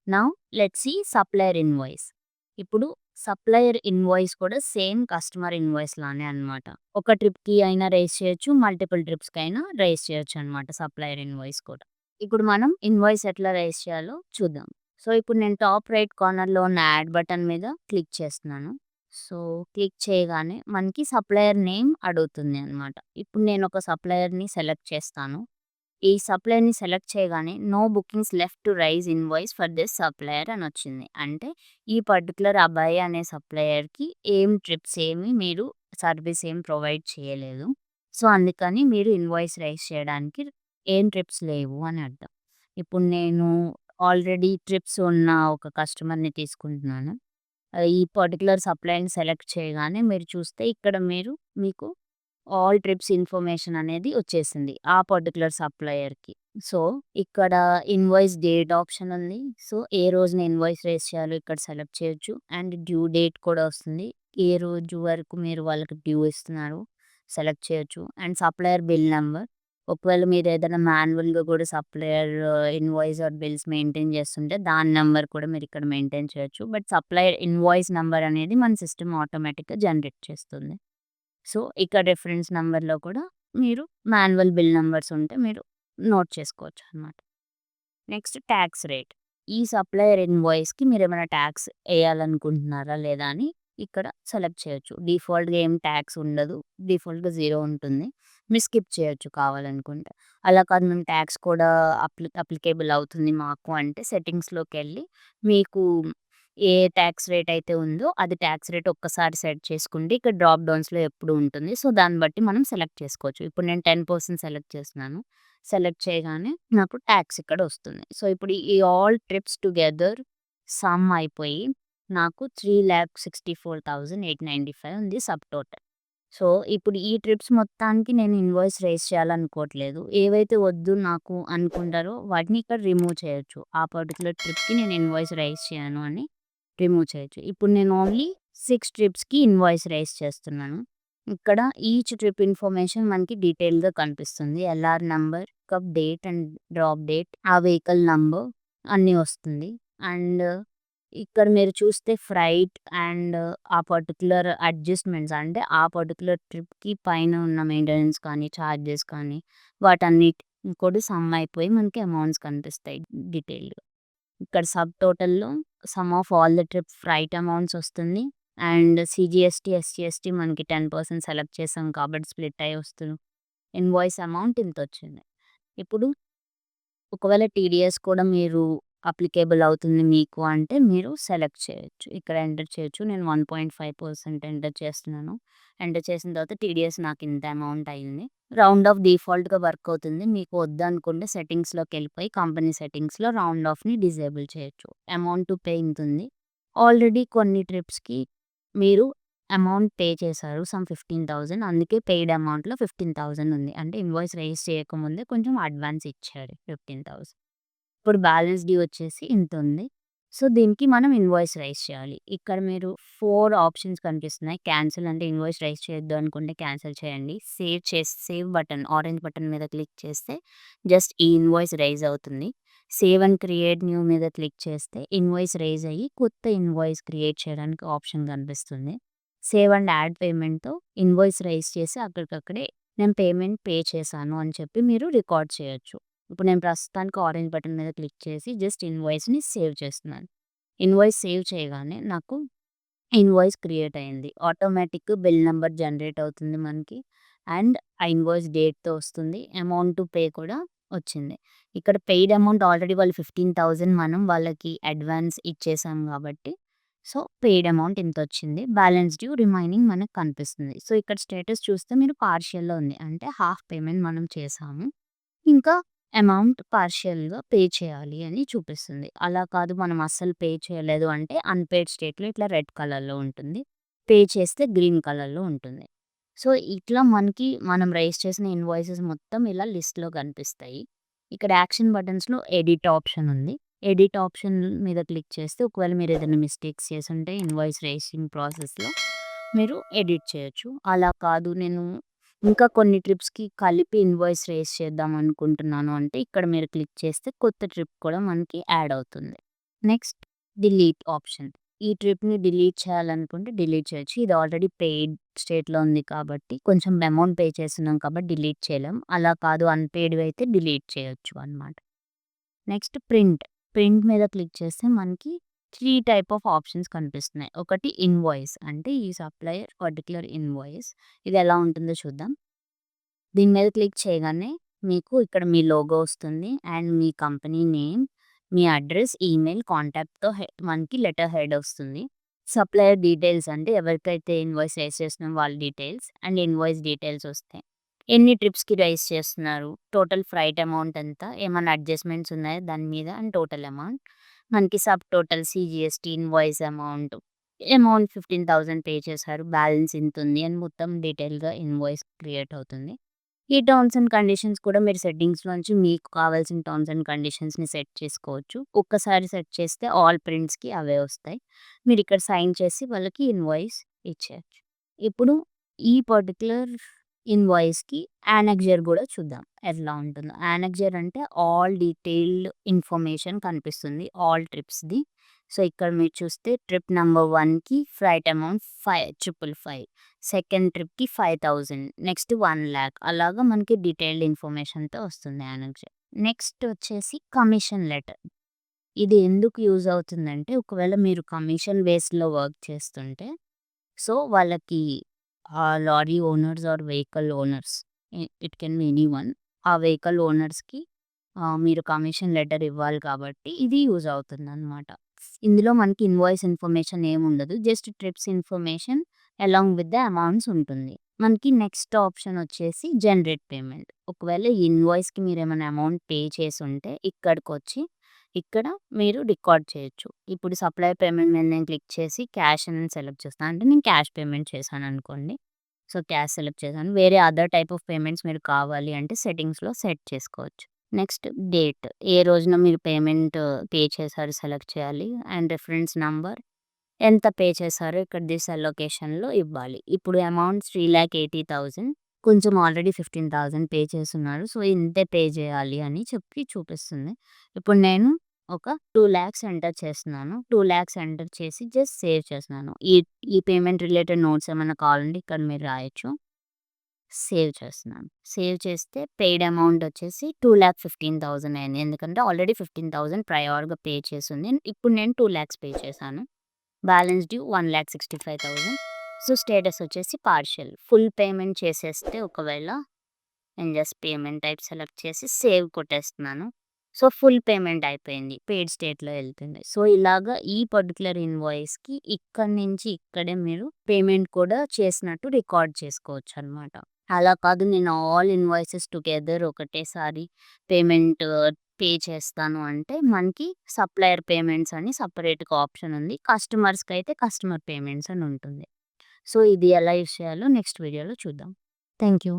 Now let's see supplier invoice. ఇప్పుడు supplier invoice కూడా same customer invoice లానే అన్నమాట. ఒక ట్రిప్‌కి అయినా రైజ్ చేయొచ్చు. మల్టిపుల్ ట్రిప్స్‌కైనా రైజ్ చేయొచ్చనమాట సప్లయర్ ఇన్వాయిస్ కూడా. ఇప్పుడు మనం ఇన్వాయిస్ ఎట్లా రైజ్ చేయాలో చూద్దాం. సో, ఇప్పుడు నేను టాప్ రైట్ కార్నర్‌లో ఉన్న యాడ్ బటన్ మీద క్లిక్ చేస్తున్నాను. సో, క్లిక్ చేయగానే మనకి సప్లయర్ నేమ్ అడుగుతుంది అనమాట. ఇప్పుడు నేనొక సప్లయర్‌ని సెలెక్ట్ చేస్తాను. ఈ సప్లయర్‌ని సెలెక్ట్ చేయగానే no bookings left to raise invoice for this supplier అనొచ్చింది. అంటే ఈ పర్టిక్యులర్ అబ్బాయి అనే సప్లయర్‌కి ట్రిప్స్ ఏమి మీరు సర్వీస్ ఏం ప్రొవైడ్ చేయలేదు. సో, అందుకని మీరు ఇన్వాయిస్ రైజ్ చేయడానికి ట్రిప్స్ లేవు అని అర్థం. ఇప్పుడు నేను ఆల్రెడీ ట్రిప్స్ ఉన్న ఒక కస్టమర్‌ని తీసుకుంటున్నాను. ఈ పర్టిక్యులర్ సప్లయర్‌ని సెలెక్ట్ చేయగానే మీరు చూస్తే ఇక్కడ మీకు ఆల్ ట్రిప్స్ ఇన్ఫర్మేషన్ అనేది వచ్చేసింది ఆ పర్టిక్యులర్ సప్లయర్‌కి. సో, ఇక్కడ ఇన్వాయిస్ డేట్ ఆప్షన్ ఉంది. సో, ఏ రోజున ఇన్వాయిస్ రైజ్ చేయాలో ఇక్కడ సెలెక్ట్ చేయొచ్చు. అండ్ డ్యూ డేట్ కూడా వస్తుంది. ఏ రోజు వరకు మీరు వాళ్ళకి డ్యూ ఇస్తున్నారు సెలెక్ట్ చేయొచ్చు. అండ్ సప్లయర్ బిల్ నంబర్, ఒకవేళ మీరు ఏదైనా మాన్యువల్‌గా కూడా supplier invoice or bills maintain చేస్తుంటే దాని నంబర్ కూడా మీరు ఇక్కడ మెయింటైన్ చేయొచ్చు. బట్ సప్లయర్ ఇన్వాయిస్ నంబర్ అనేది మన సిస్టమ్ ఆటోమేటిక్‌గా జనరేట్ చేస్తుంది. సో, ఇక్కడ రిఫరెన్స్ నంబర్‌లో కూడా మీరు మాన్యువల్ బిల్ నంబర్స్ ఉంటే మీరు నోట్ చేసుకోవచ్చనమాట. Next tax rate. ఈ సప్లయర్ ఇన్వాయిస్‌కి మీరేమైనా టాక్స్ ఎయాలనుకుంటున్నారా లేదా అని ఇక్కడ సెలెక్ట్ చేయొచ్చు. డిఫాల్ట్‌గా ఏం టాక్స్ ఉండదు. డిఫాల్ట్‌గా 0 ఉంటుంది. మీరు స్కిప్ చేయొచ్చు కావాలనుకుంటే. అలా కాదు మేము టాక్స్ కూడా అప్లికేబుల్ అవుతుంది మాకు అంటే సెట్టింగ్స్‌లోకెళ్ళి మీకు ఏ టాక్స్ రేట్ అయితే ఉందో అది టాక్స్ రేట్ ఒక్కసారి సెట్ చేసుకుంటే ఇక్కడ డ్రాప్ డౌన్స్‌లో ఎప్పుడు ఉంటుంది. సో, దాన్ని బట్టి మనం సెలెక్ట్ చేసుకోవచ్చు. ఇప్పుడు నేను 10% సెలెక్ట్ చేస్తున్నాను. సెలెక్ట్ చేయగానే నాకు టాక్స్ ఇక్కడ వస్తుంది. సో, ఇప్పుడు ఈ ఆల్ ట్రిప్స్ టుగెదర్ సమ్ అయిపోయి నాకు 3,64,895 ఉంది సబ్ టోటల్. సో, ఇప్పుడు ఈ ట్రిప్స్ మొత్తానికి నేను ఇన్వాయిస్ రైజ్ చేయాలనుకోవట్లేదు. ఏవైతే వద్దు నాకు అనుకుంటారో వాటిని ఇక్కడ రిమూవ్ చేయొచ్చు. ఆ పర్టిక్యులర్ ట్రిప్‌కి నేను ఇన్వాయిస్ రైజ్ చేయను అని రిమూవ్ చేయొచ్చు. ఇప్పుడు నేను ఓన్లీ 6 ట్రిప్స్‌కి ఇన్వాయిస్ రైజ్ చేస్తున్నాను. ఇక్కడ ఈచ్ ట్రిప్ ఇన్ఫర్మేషన్ మనకి డీటెయిల్‌గా కనిపిస్తుంది. LR number, pickup date and drop date, ఆ వెహికల్ నంబర్ అన్నీ వస్తుంది. అండ్ ఇక్కడ మీరు చూస్తే ఫ్రైట్ అండ్ ఆ పర్టిక్యులర్ అడ్జస్ట్‌మెంట్స్ అంటే ఆ పర్టిక్యులర్ ట్రిప్‌కి పైన ఉన్న మెయింటెనెన్స్ కానీ, చార్జెస్ కానీ వాటన్నిటి కూడా సమ్ అయిపోయి మనకి అమౌంట్స్ కనిపిస్తాయి డీటెయిల్‌గా. ఇక్కడ సబ్ టోటల్‌లో sum of all the trip freight amounts వస్తుంది. అండ్ సీజీఎస్టీ, ఎస్జీఎస్టీ మనకి 10% సెలెక్ట్ చేసాం కాబట్టి స్ప్లిట్ అయ్యి వస్తుంది. ఇన్వాయిస్ అమౌంట్ ఇంతొచ్చింది. ఇప్పుడు ఒకవేళ టీడీఎస్ కూడా మీరు అప్లికేబుల్ అవుతుంది మీకు అంటే మీరు సెలెక్ట్ చేయొచ్చు. ఇక్కడ ఎంటర్ చేయొచ్చు. నేను 1.5% ఎంటర్ చేస్తున్నాను. ఎంటర్ చేసిన తర్వాత టీడీఎస్ నాకు ఇంత అమౌంట్ అయింది. రౌండ్ ఆఫ్ డిఫాల్ట్‌గా వర్క్ అవుతుంది. మీకు వద్దనుకుంటే సెట్టింగ్స్‌లోకెళ్ళిపోయి కంపెనీ సెట్టింగ్స్‌లో రౌండ్ ఆఫ్‌ని డిజేబుల్ చేయొచ్చు. అమౌంట్ టు పే ఇంతుంది. ఆల్రెడీ కొన్ని ట్రిప్స్‌కి మీరు అమౌంట్ పే చేశారు. సమ్ 15,000 అందుకే పెయిడ్ అమౌంట్‌లో 15,000 ఉంది. అంటే ఇన్వాయిస్ రైజ్ చేయకముందే కొంచెం అడ్వాన్స్ ఇచ్చారు 15,000. ఇప్పుడు బ్యాలెన్స్ డ్యూ వచ్చేసి ఇంతుంది. సో, దీనికి మనం ఇన్వాయిస్ రైజ్ చేయాలి. ఇక్కడ మీరు 4 ఆప్షన్స్ కనిపిస్తున్నాయి. క్యాన్సిల్ అంటే ఇన్వాయిస్ రైజ్ చేయొద్దు అనుకుంటే క్యాన్సిల్ చేయండి. సేవ్ బటన్ ఆరెంజ్ బటన్ మీద క్లిక్ చేస్తే జస్ట్ ఈ ఇన్వాయిస్ రైజ్ అవుతుంది. సేవ్ అండ్ క్రియేట్ న్యూ మీద క్లిక్ చేస్తే ఇన్వాయిస్ రైజ్ అయ్యి కొత్త ఇన్వాయిస్ క్రియేట్ చేయడానికి ఆప్షన్ కనిపిస్తుంది. సేవ్ అండ్ యాడ్ పేమెంట్‌తో ఇన్వాయిస్ రైజ్ చేసి అక్కడికక్కడే నేను పేమెంట్ పే చేశాను అని చెప్పి మీరు రికార్డ్ చేయొచ్చు. ఇప్పుడు నేను ప్రస్తుతానికి ఆరెంజ్ బటన్ మీద క్లిక్ చేసి జస్ట్ ఇన్వాయిస్‌ని సేవ్ చేస్తున్నాను. ఇన్వాయిస్ సేవ్ చేయగానే నాకు ఇన్వాయిస్ క్రియేట్ అయింది. ఆటోమేటిక్ బిల్ నంబర్ జనరేట్ అవుతుంది మనకి. అండ్ ఆ ఇన్వాయిస్ డేట్‌తో వస్తుంది. అమౌంట్ టు పే కూడా వచ్చింది. ఇక్కడ పెయిడ్ అమౌంట్ ఆల్రెడీ వాళ్ళు 15,000 మనం వాళ్ళకి అడ్వాన్స్ ఇచ్చేసాం కాబట్టి సో, పెయిడ్ అమౌంట్ ఇంతొచ్చింది. బ్యాలెన్స్ డ్యూ రిమైనింగ్ మనకు కనిపిస్తుంది. సో, ఇక్కడ స్టేటస్ చూస్తే మీరు పార్షియల్‌లో ఉంది. అంటే హాఫ్ పేమెంట్ మనం చేసాము. ఇంకా అమౌంట్ పార్షియల్‌గా పే చేయాలి అని చూపిస్తుంది. అలా కాదు మనం అస్సలు పే చేయలేదు అంటే అన్‌పెయిడ్ స్టేట్‌లో ఇట్లా రెడ్ కలర్‌లో ఉంటుంది. పే చేస్తే గ్రీన్ కలర్‌లో ఉంటుంది. సో, ఇట్లా మనకి మనం రైజ్ చేసిన ఇన్వాయిసెస్ మొత్తం ఇలా లిస్ట్‌లో కనిపిస్తాయి. ఇక్కడ యాక్షన్ బటన్స్‌లో ఎడిట్ ఆప్షన్ ఉంది. ఎడిట్ ఆప్షన్ మీద క్లిక్ చేస్తే ఒకవేళ మీరు ఏదైనా మిస్టేక్స్ చేసుంటే ఇన్వాయిస్ రైజింగ్ ప్రాసెస్‌లో మీరు ఎడిట్ చేయొచ్చు. అలా కాదు నేను ఇంకా కొన్ని ట్రిప్స్‌కి కలిపి ఇన్వాయిస్ రైజ్ చేద్దాం అనుకుంటున్నాను అంటే ఇక్కడ మీరు క్లిక్ చేస్తే కొత్త ట్రిప్ కూడా మనకి యాడ్ అవుతుంది. Next delete option. ఈ ట్రిప్‌ని డిలీట్ చేయాలనుకుంటే డిలీట్ చేయొచ్చు. ఇది ఆల్రెడీ పెయిడ్ స్టేట్‌లో ఉంది కాబట్టి కొంచెం అమౌంట్ పే చేస్తున్నాం కాబట్టి డిలీట్ చేయలేం. అలా కాదు అన్‌పెయిడ్‌వి అయితే డిలీట్ చేయొచ్చు అన్నమాట. Next print. ప్రింట్ మీద క్లిక్ చేస్తే మనకి 3 టైప్ ఆఫ్ ఆప్షన్స్ కనిపిస్తున్నాయి. ఒకటి ఇన్వాయిస్ అంటే ఈ సప్లయర్ పర్టిక్యులర్ ఇన్వాయిస్. ఇది ఎలా ఉంటుందో చూద్దాం. దీని మీద క్లిక్ చేయగానే మీకు ఇక్కడ మీ లోగో వస్తుంది అండ్ మీ కంపెనీ నేమ్, మీ అడ్రస్, ఈమెయిల్, కాంటాక్ట్‌తో మనకి లెటర్ హెడ్ వస్తుంది. సప్లయర్ డీటెయిల్స్ అంటే ఎవరికైతే ఇన్వాయిస్ రైజ్ చేస్తున్నామో వాళ్ళ డీటెయిల్స్ అండ్ ఇన్వాయిస్ డీటెయిల్స్ వస్తాయి. ఎన్ని ట్రిప్స్‌కి రైజ్ చేస్తున్నారు, టోటల్ ఫ్రైట్ అమౌంట్ ఎంత, ఏమన్నా అడ్జస్ట్‌మెంట్స్ ఉన్నాయా దాని మీద అండ్ టోటల్ అమౌంట్. మనకి sub total CGST, invoice amount, amount 15,000 pay చేశారు, బ్యాలెన్స్ ఇంతుంది అని మొత్తం డీటెయిల్‌గా ఇన్వాయిస్ క్రియేట్ అవుతుంది. ఈ టర్మ్స్ అండ్ కండిషన్స్ కూడా మీరు సెట్టింగ్స్‌లోంచి మీకు కావాల్సిన టర్మ్స్ అండ్ కండిషన్స్‌ని సెట్ చేసుకోవచ్చు. ఒక్కసారి సెట్ చేస్తే ఆల్ ప్రింట్స్‌కి అవే వస్తాయి. మీరిక్కడ సైన్ చేసి వాళ్ళకి ఇన్వాయిస్ ఇచ్చేయొచ్చు. ఇప్పుడు ఈ పర్టిక్యులర్ ఇన్వాయిస్‌కి యానెక్జర్ గూడా చూద్దాం ఎట్లా ఉంటుందో. యానెక్జర్ అంటే ఆల్ డీటెయిల్డ్ ఇన్ఫర్మేషన్ కనిపిస్తుంది ఆల్ ట్రిప్స్‌ది. సో, ఇక్కడ మీరు చూస్తే ట్రిప్ నంబర్ 1కి ఫ్లైట్ అమౌంట్ 5,555. సెకండ్ ట్రిప్‌కి 5,000 నెక్స్ట్ 1,00,000 అలాగా మనకి డీటెయిల్డ్ ఇన్ఫర్మేషన్‌తో వస్తుంది యానెక్జర్. నెక్స్ట్ వచ్చేసి కమిషన్ లెటర్. ఇది ఎందుకు యూజ్ అవుతుందంటే ఒకవేళ మీరు కమిషన్ బేస్‌లో వర్క్ చేస్తుంటే సో, వాళ్ళకి lorry owners are vehicle owners it can be anyone. ఆ వెహికల్ ఓనర్స్‌కి మీరు కమిషన్ లెటర్ ఇవ్వాలి కాబట్టి ఇది యూజ్ అవుతుందనమాట. ఇందులో మనకి ఇన్వాయిస్ ఇన్ఫర్మేషన్ ఏముండదు. Just trips information along with the amounts ఉంటుంది. మనకి నెక్స్ట్ ఆప్షన్ వచ్చేసి జనరేట్ పేమెంట్. ఒకవేళ ఈ ఇన్వాయిస్‌కి మీరేమైనా అమౌంట్ పే చేసుంటే ఇక్కడికొచ్చి ఇక్కడ మీరు రికార్డ్ చేయొచ్చు. ఇప్పుడు సప్లయర్ పేమెంట్ మీద నేను క్లిక్ చేసి క్యాష్ అని సెలెక్ట్ చేస్తాను. అంటే నేను క్యాష్ పేమెంట్ చేశాననుకోండి. సో, క్యాష్ సెలెక్ట్ చేశాను. వేరే అదర్ టైప్ ఆఫ్ పేమెంట్స్ మీరు కావాలి అంటే సెట్టింగ్స్‌లో సెట్ చేసుకోవచ్చు. Next date. ఏ రోజున మీరు పే చేశారో సెలెక్ట్ చేయాలి. అండ్ రిఫరెన్స్ నంబర్, ఎంత పే చేశారో ఇక్కడ దిస్ అలొకేషన్‌లో ఇవ్వాలి. ఇప్పుడు అమౌంట్ 3,80,000 కొంచెం ఆల్రెడీ 15,000 పే చేసున్నారు. సో, ఇంతే పే చేయాలి అని చెప్పి చూపిస్తుంది. ఇప్పుడు నేను ఒక 2,00,000 ఎంటర్ చేస్తున్నాను. 2,00,000 ఎంటర్ చేసి జస్ట్ సేవ్ చేస్తున్నాను. ఈ పేమెంట్ రిలేటెడ్ నోట్స్ ఏమన్నా కావాలంటే ఇక్కడ మీరు రాయొచ్చు. సేవ్ చేస్తున్నాను. సేవ్ చేస్తే పెయిడ్ అమౌంట్ వచ్చేసి 2,15,000 అయింది. ఎందుకంటే ఆల్రెడీ 15,000 ప్రయార్‌గా పే చేసుంది. ఇప్పుడు నేను 2,00,000 పే చేశాను. Balance due 1,65,000. సో, స్టేటస్ వచ్చేసి పార్షియల్. ఫుల్ పేమెంట్ చేసేస్తే ఒకవేళ నేను జస్ట్ పేమెంట్ టైప్ సెలెక్ట్ చేసి సేవ్ కొట్టేస్తున్నాను. సో, ఫుల్ పేమెంట్ అయిపోయింది. పెయిడ్ స్టేట్‌లో ఎళ్తుంది. సో, ఇలాగా ఈ పర్టిక్యులర్ ఇన్వాయిస్‌కి ఇక్కడి నుంచి ఇక్కడే మీరు పేమెంట్ కూడా చేసినట్టు రికార్డ్ చేసుకోవచ్చనమాట. అలా కాదు నేను ఆల్ ఇన్వాయిసెస్ టుగెదర్ ఒకటేసారి పేమెంట్ పే చేస్తాను అంటే మనకి సప్లయర్ పేమెంట్స్ అని సెపరేట్‌గా ఆప్షన్ ఉంది. కస్టమర్స్‌కైతే కస్టమర్ పేమెంట్స్ అని ఉంటుంది. సో, ఇది ఎలా యూజ్ చేయాలో నెక్స్ట్ వీడియోలో చూద్దాం. Thank you.